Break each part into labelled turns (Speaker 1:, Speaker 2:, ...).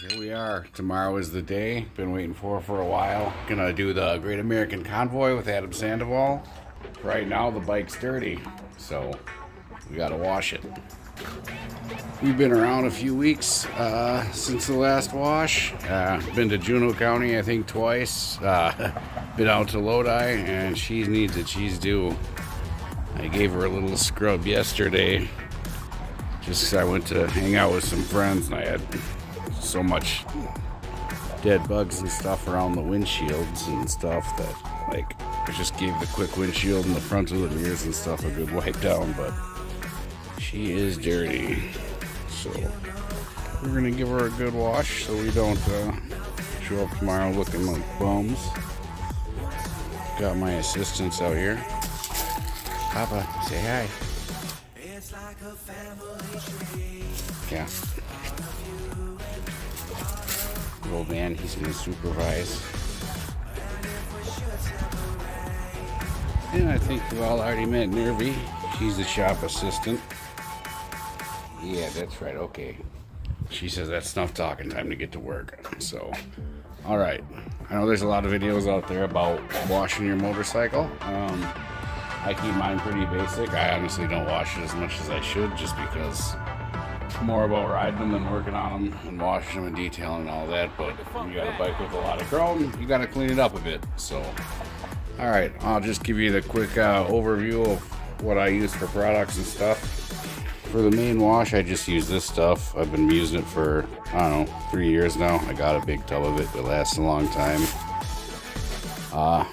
Speaker 1: Here we are. Tomorrow is the day. Been waiting for a while. Gonna do the Great American Convoy with Adam Sandoval. Right now the bike's dirty, so we gotta wash it. We've been around a few weeks since the last wash. Been to Juneau County, I think, twice. Been out to Lodi, and she needs it. She's due. I gave her a little scrub yesterday, just 'cause I went to hang out with some friends, and I had so much dead bugs and stuff around the windshields and stuff that, like, I just gave the quick windshield and the front of the mirrors and stuff a good wipe down, but she is dirty. So we're gonna give her a good wash so we don't show up tomorrow looking like bums. Got my assistants out here. Papa, say hi. Yeah. The old man, he's gonna supervise. And I think we've all already met Nervy. She's the shop assistant. Yeah, that's right, okay. She says that's enough talking, time to get to work. So, alright. I know there's a lot of videos out there about washing your motorcycle. I keep mine pretty basic. I honestly don't wash it as much as I should, just because it's more about riding them than working on them and washing them and detailing and all that. But when you got a bike with a lot of chrome, you got to clean it up a bit. So, all right, I'll just give you the quick overview of what I use for products and stuff. For the main wash, I just use this stuff. I've been using it for, I don't know, 3 years now. I got a big tub of it. It lasts a long time.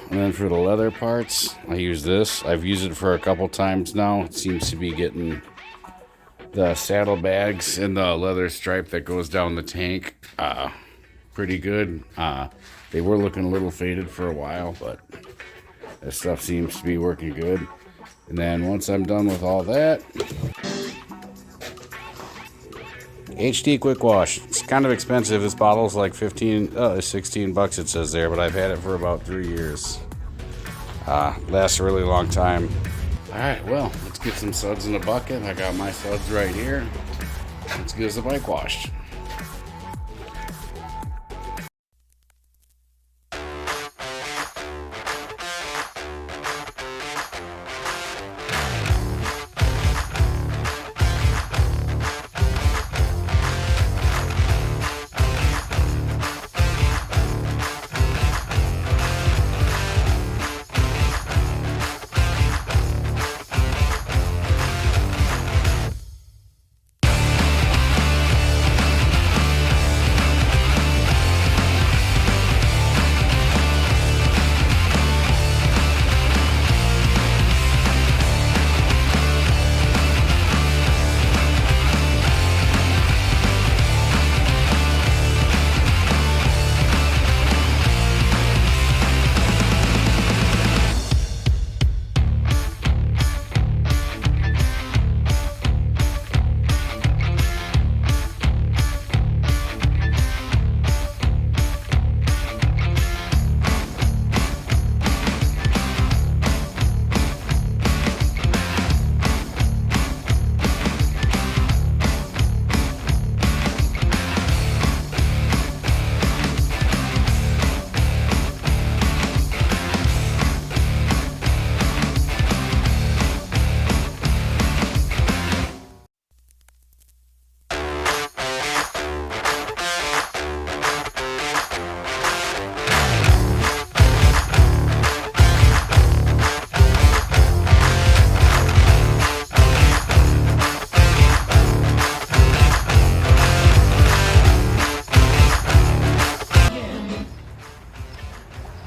Speaker 1: And then for the leather parts, I use this. I've used it for a couple times now. It seems to be getting the saddlebags and the leather stripe that goes down the tank pretty good. They were looking a little faded for a while, but this stuff seems to be working good. And then once I'm done with all that, HD Quick Wash. It's kind of expensive. This bottle's like 16 bucks it says there, but I've had it for about 3 years. Lasts a really long time. Alright, well, let's get some suds in the bucket. I got my suds right here. Let's get us the bike washed.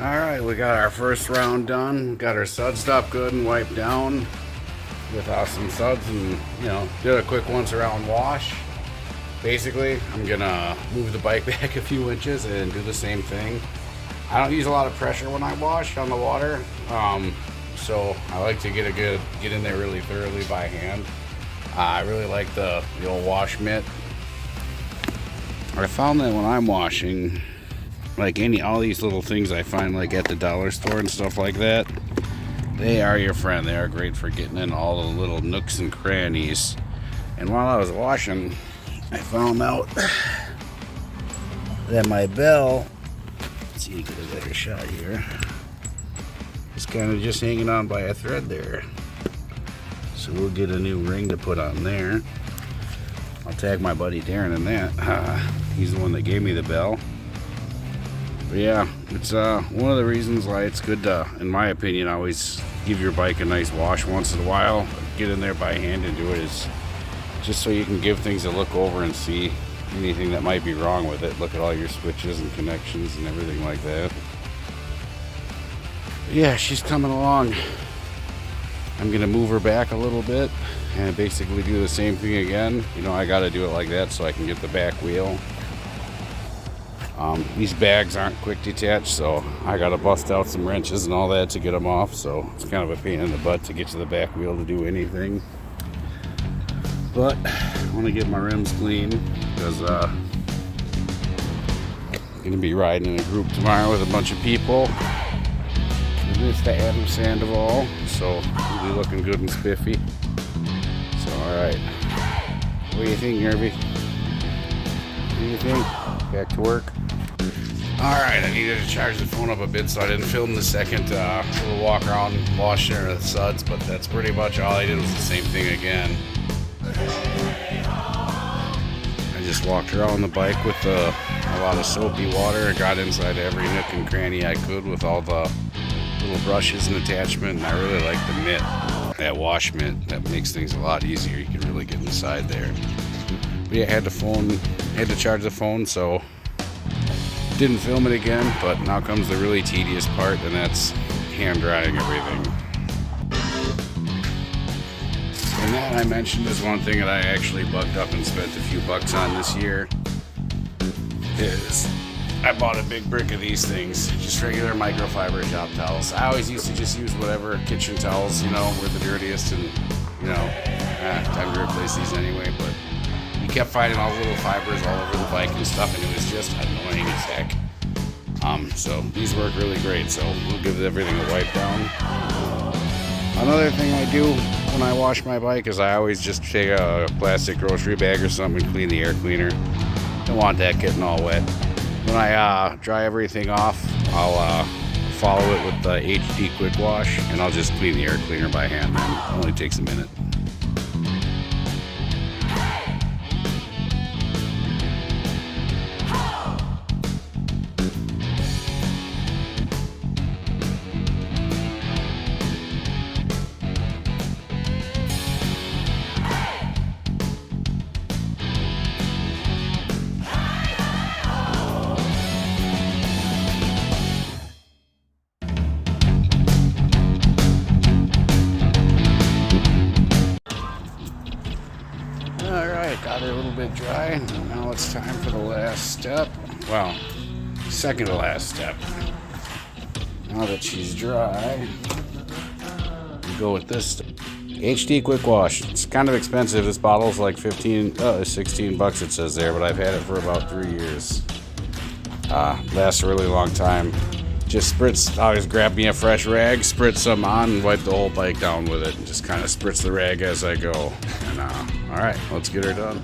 Speaker 1: Alright, we got our first round done. Got our sud stop good and wiped down with some suds, and, you know, did a quick once around wash. Basically, I'm gonna move the bike back a few inches and do the same thing. I don't use a lot of pressure when I wash on the water, so I like to get in there really thoroughly by hand. I really like the old wash mitt. I found that when I'm washing, like all these little things I find like at the dollar store and stuff like that, they are your friend. They are great for getting in all the little nooks and crannies. And while I was washing, I found out Then my bell, let's see, get a better shot here. It's kind of just hanging on by a thread there. So we'll get a new ring to put on there. I'll tag my buddy Darren in that. He's the one that gave me the bell. But yeah, it's one of the reasons why it's good to, in my opinion, always give your bike a nice wash once in a while. Get in there by hand and do it, is just so you can give things a look over and see anything that might be wrong with it. Look at all your switches and connections and everything like that. But yeah, she's coming along. I'm gonna move her back a little bit and basically do the same thing again. You know, I gotta do it like that so I can get the back wheel. These bags aren't quick detach, so I gotta bust out some wrenches and all that to get them off, so it's kind of a pain in the butt to get to the back wheel to do anything. But I want to get my rims clean because I'm gonna be riding in a group tomorrow with a bunch of people. And it's the Adam Sandoval, so we'll be looking good and spiffy. So alright. What do you think, Nervy? What do you think? Back to work? Alright, I needed to charge the phone up a bit, so I didn't film the second little walk around washing her the suds, but that's pretty much all I did, was the same thing again. I just walked around the bike with a lot of soapy water. I got inside every nook and cranny I could with all the little brushes and attachment, and I really like the mitt, that wash mitt. That makes things a lot easier. You can really get inside there. But yeah, I had to charge the phone, so didn't film it again. But now comes the really tedious part, and that's hand drying everything. And that I mentioned is one thing that I actually bucked up and spent a few bucks on this year. Is I bought a big brick of these things, just regular microfiber shop towels. I always used to just use whatever kitchen towels, you know, were the dirtiest, and you know, time to replace these anyway. But you kept finding all the little fibers all over the bike and stuff, and it was just annoying as heck. So these work really great. So we'll give everything a wipe down. Another thing I do when I wash my bike is I always just take a plastic grocery bag or something and clean the air cleaner. Don't want that getting all wet. When I dry everything off, I'll follow it with the HD quick wash, and I'll just clean the air cleaner by hand. It only takes a minute. Got it a little bit dry. Now it's time for the last step. Well, second to last step. Now that she's dry, we go with this HD quick wash. It's kind of expensive. This bottle's like 16 bucks it says there, but I've had it for about 3 years. Lasts a really long time. Just spritz, I always grab me a fresh rag, spritz some on, and wipe the whole bike down with it, and just kind of spritz the rag as I go. And all right, let's get her done.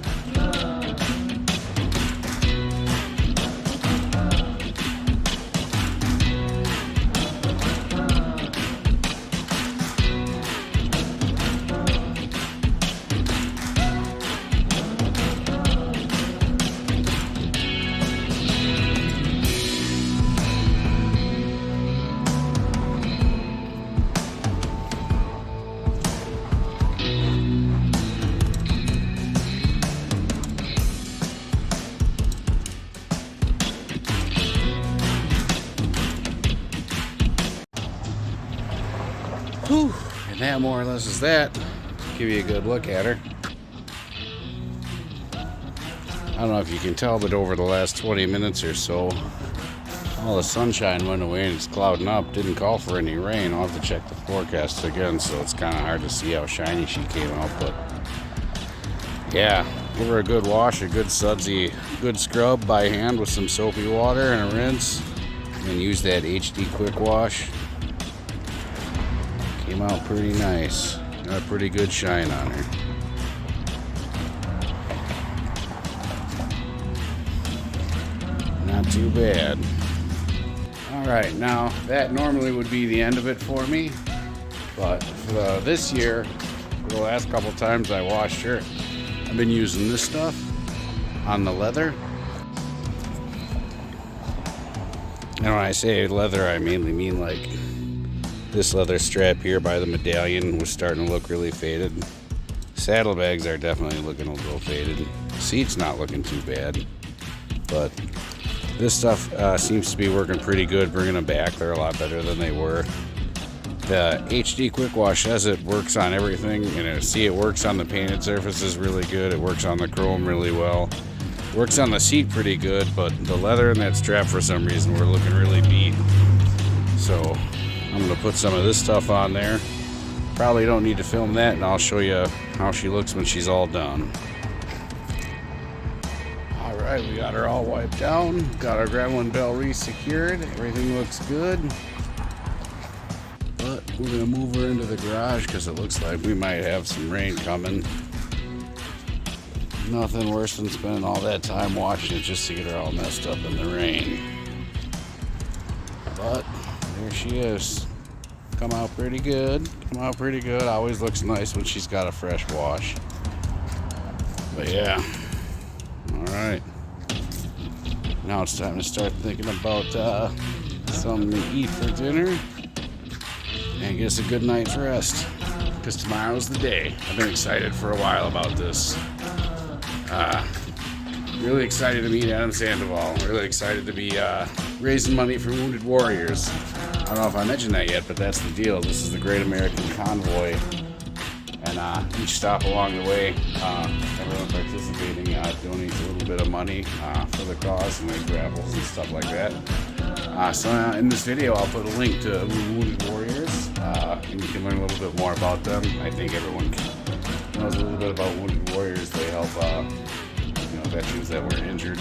Speaker 1: Whew. And that more or less is that. Give you a good look at her. I don't know if you can tell, but over the last 20 minutes or so, all the sunshine went away and it's clouding up. Didn't call for any rain. I'll have to check the forecast again, so it's kind of hard to see how shiny she came out. But yeah, give her a good wash, a good sudsy, good scrub by hand with some soapy water and a rinse. And then use that HD quick wash. Came out pretty nice. Got a pretty good shine on her. Not too bad. Alright, now that normally would be the end of it for me, but for this year, for the last couple times I washed her, I've been using this stuff on the leather. And when I say leather, I mainly mean like this leather strap here by the medallion was starting to look really faded. Saddlebags are definitely looking a little faded. Seat's not looking too bad, but this stuff seems to be working pretty good, bringing them back. They're a lot better than they were. The HD Quick Wash says it works on everything, and it works on the painted surfaces really good. It works on the chrome really well. Works on the seat pretty good, but the leather and that strap for some reason were looking really beat. So I'm gonna put some of this stuff on there. Probably don't need to film that, and I'll show you how she looks when she's all done. Alright, we got her all wiped down. Got our gremlin bell re-secured. Everything looks good. But we're going to move her into the garage because it looks like we might have some rain coming. Nothing worse than spending all that time washing it just to get her all messed up in the rain. But there she is. Come out pretty good. Always looks nice when she's got a fresh wash. But yeah. Alright. Now it's time to start thinking about something to eat for dinner. And get us a good night's rest. Because tomorrow's the day. I've been excited for a while about this. Really excited to meet Adam Sandoval. Really excited to be raising money for wounded warriors. I don't know if I mentioned that yet, but that's the deal. This is the Great American Convoy. And each stop along the way, everyone participating donates a little bit of money for the cause, and there's raffles and stuff like that. So in this video, I'll put a link to Wounded Warriors, and you can learn a little bit more about them. I think everyone knows a little bit about Wounded Warriors. They help veterans that were injured.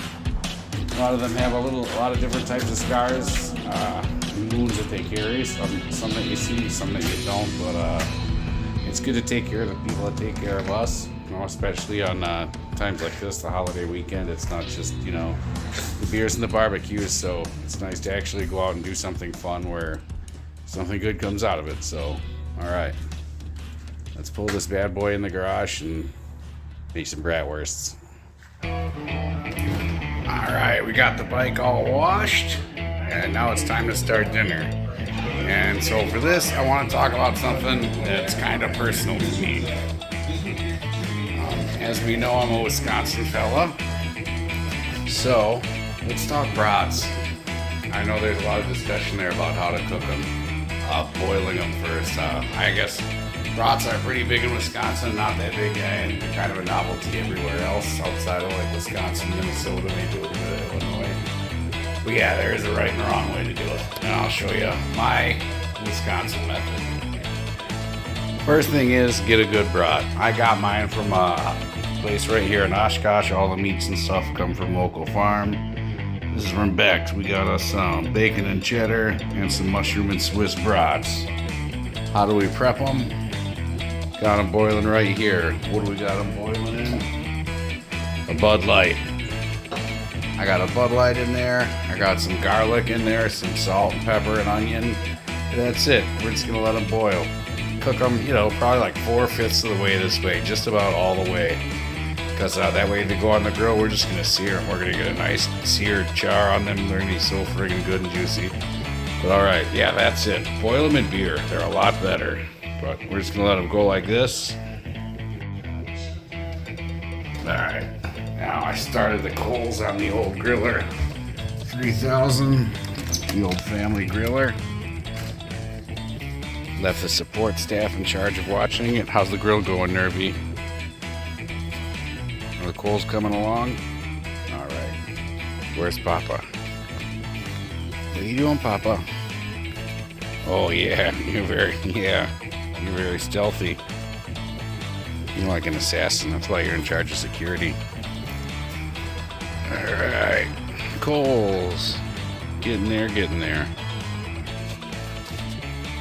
Speaker 1: A lot of them have a lot of different types of scars, and wounds that they carry. Some that you see, some that you don't, but it's good to take care of the people that take care of us, especially on times like this, the holiday weekend. It's not just, the beers and the barbecues, so it's nice to actually go out and do something fun where something good comes out of it. So, all right, let's pull this bad boy in the garage and make some bratwursts. All right, we got the bike all washed, and now it's time to start dinner. And so for this, I want to talk about something that's kind of personal to me. As we know, I'm a Wisconsin fella. So let's talk brats. I know there's a lot of discussion there about how to cook them. Boiling them first. I guess brats are pretty big in Wisconsin, not that big, and they're kind of a novelty everywhere else outside of like Wisconsin, Minnesota, maybe a little bit of Illinois. But yeah, there is a right and wrong way to do it. And I'll show you my Wisconsin method. First thing is, get a good brat. I got mine from a place right here in Oshkosh. All the meats and stuff come from local farm. This is from Beck's. We got us some bacon and cheddar and some mushroom and Swiss brats. How do we prep them? Got them boiling right here. What do we got them boiling in? A Bud Light. I got a Bud Light in there. I got some garlic in there, some salt and pepper and onion. And that's it. We're just gonna let them boil. Cook them, probably like 4/5 of the way this way, just about all the way. Because that way they go on the grill, we're just gonna sear them. We're gonna get a nice seared char on them. They're gonna be so friggin' good and juicy. But all right, yeah, that's it. Boil them in beer. They're a lot better. But we're just gonna let them go like this. All right. Now I started the coals on the old griller, 3000, the old family griller. Left the support staff in charge of watching it. How's the grill going, Nervy? Are the coals coming along? All right. Where's Papa? What are you doing, Papa? Oh yeah, you're very stealthy. You're like an assassin. That's why you're in charge of security. Alright, coals. Getting there.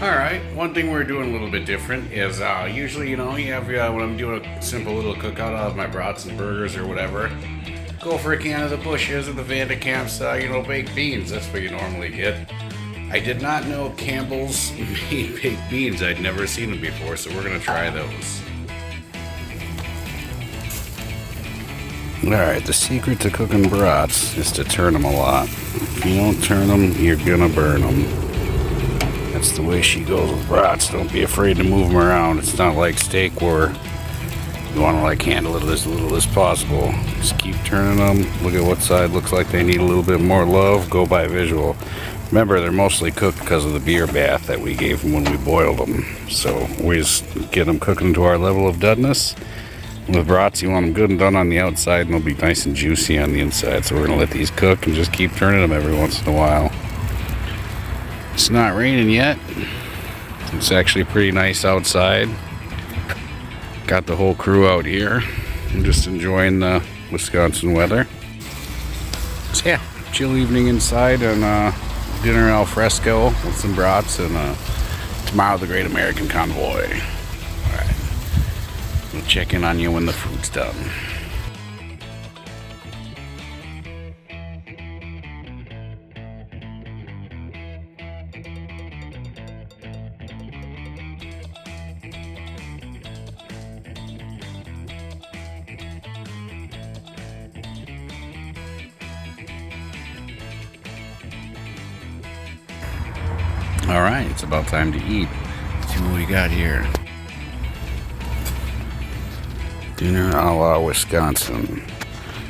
Speaker 1: Alright, one thing we're doing a little bit different is usually, you have when I'm doing a simple little cookout of my brats and burgers or whatever, go for a can of the Bushes at the Vanda Camps, baked beans. That's what you normally get. I did not know Campbell's made baked beans. I'd never seen them before, so we're gonna try those. Alright, the secret to cooking brats is to turn them a lot. If you don't turn them, you're gonna burn them. That's the way she goes with brats. Don't be afraid to move them around. It's not like steak where you want to handle it as little as possible. Just keep turning them. Look at what side looks like they need a little bit more love. Go by visual. Remember, they're mostly cooked because of the beer bath that we gave them when we boiled them. So we just get them cooking to our level of doneness. With brats, you want them good and done on the outside, and they'll be nice and juicy on the inside. So we're going to let these cook and just keep turning them every once in a while. It's not raining yet. It's actually pretty nice outside. Got the whole crew out here. I'm just enjoying the Wisconsin weather. So yeah, chill evening inside and dinner al fresco with some brats and tomorrow the Great American Convoy. Alright. We'll check in on you when the food's done. Alright, it's about time to eat. Let's see what we got here. Dinner a la Wisconsin.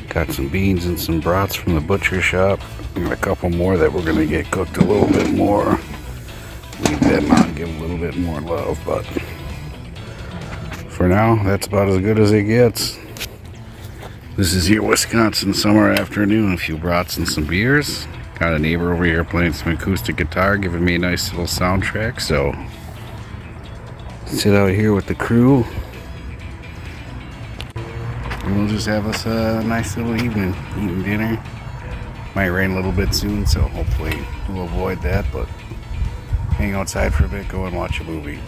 Speaker 1: Got some beans and some brats from the butcher shop. And a couple more that we're going to get cooked a little bit more. Leave them out, give a little bit more love, but for now, that's about as good as it gets. This is your Wisconsin summer afternoon. A few brats and some beers. Got a neighbor over here playing some acoustic guitar, giving me a nice little soundtrack, so sit out here with the crew and we'll just have us a nice little evening eating dinner. Might rain a little bit soon, so hopefully we'll avoid that, but hang outside for a bit, go and watch a movie.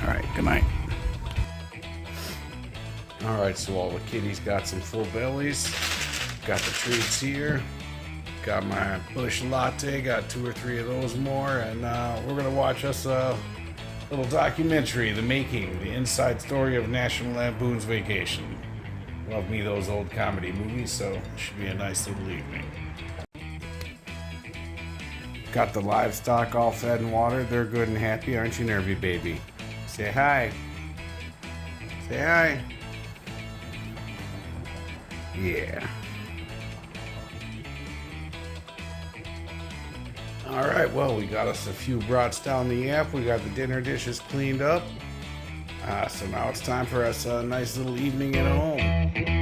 Speaker 1: Alright, good night. Alright, so all the kitties got some full bellies. Got the treats here. Got my Bush latte, got 2 or 3 of those more, and we're gonna watch us a little documentary, The Making, the inside story of National Lampoon's Vacation. Love me those old comedy movies, so it should be a nice little evening. Got the livestock all fed and watered. They're good and happy, aren't you, Nervy baby? Say hi. Say hi. Yeah. Alright, well, we got us a few brats down the app. We got the dinner dishes cleaned up. So now it's time for us a nice little evening at home.